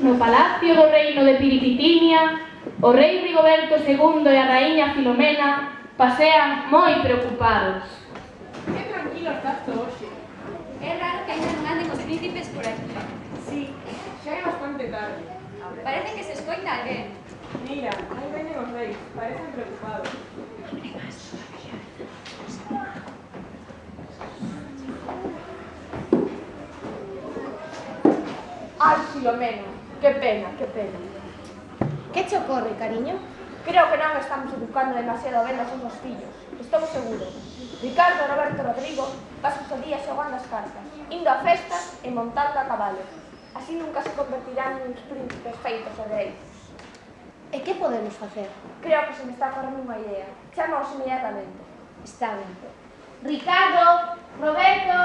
no palacio do reino de Piripitinia, o rei Rigoberto II e a raíña Filomena pasean moi preocupados. Que tranquilo estás todo hoxe. É raro que ainda non anden os príncipes por aquí. Sí, xa é bastante tarde. Parece que se escoita alguén. Mira, non veñen os reis, parecen preocupados. Ai, Filomena, que pena, que pena. Que che ocorre, cariño? Creo que non estamos educando demasiado ben os nosos fillos. Estou seguro. Ricardo, Roberto, Rodrigo pasan os días xogando as cartas, indo a festas e montando a cabalo. Así nunca se convertirán nos príncipes feitos e reis. E que podemos facer? Creo que se me está correndo unha idea. Chamaos inmediatamente. Está ben. Ricardo, Roberto,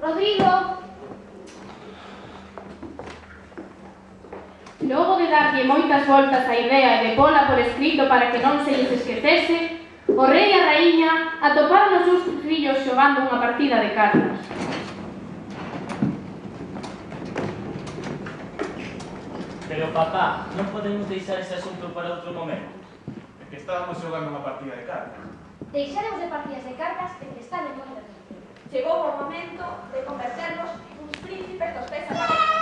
Rodrigo. Logo de darlle moitas voltas á idea e de pola por escrito para que non se lles esquecese, o rei e a raíña atoparon os seus fillos xogando unha partida de cartas. Pero, papá, non podemos deixar ese asunto para outro momento. É que estábamos xogando unha partida de cartas. Deixaremos de partidas de cartas e que están en moita gente. Chegou o momento de converternos nuns príncipes dos pés a cabeza.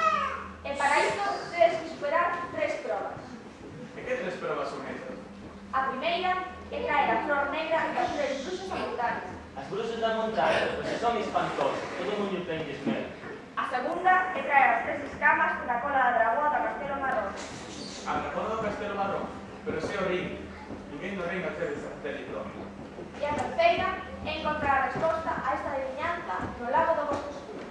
E para isto tedes que superar 3 probas. E que 3 probas son esas? A primeira é traer a flor negra e facer os bruxos a montaña. As bruxas da montaña, pois son espantosas, todo mundo tenlles medo. A segunda é traer as 3 escamas da cola da dragón da Castelo Marrón. A dragón do Castelo Marrón, pero se o rin. Ninguén no reino accede a satélite. E a terceira é encontrar a resposta a esta adivinanza no lago do Bosque Escuro.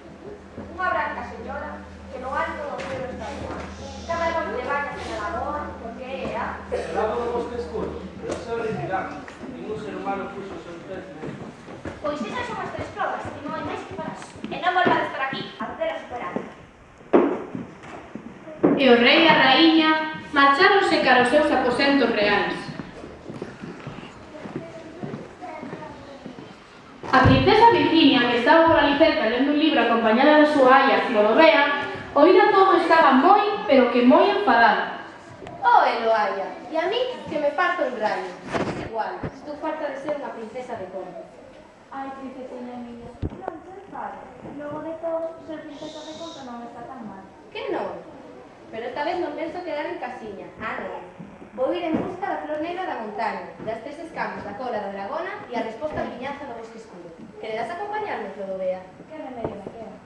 Unha branca señora que no alto do ceo está voando. Cada noite bañase na lagoa porque é a... El lago do Bosque Escuro, pero se o retirán. Ningún ser humano puso o seu pez nele. Pois esas son as 3 probas e non hai máis que parar. E non volvades por aquí a ter a superar. E o rei e a raíña marcháronse cara aos seus aposentos reais. A princesa Virginia, que estaba por ali cerca lendo un libro acompañada da súa aia Clodovea, oíra todo estaba moi, pero que moi enfadada. Oh, Eloaya, e a mí que me parto en rayo. Igual, estou farta de ser unha princesa de conto. Ai, princesina miña, non te enfades. Logo de todo, ser princesa de conto non está tan mal. Que non? Pero esta vez non penso quedar en casiña. Ah, non. Vou ir en busca da flor negra da montaña, das 3 escamas da cola da dragona e a resposta a viñanza do Bosque Escuro. Queredas acompañarme, Clodovea? Que remedio me queda?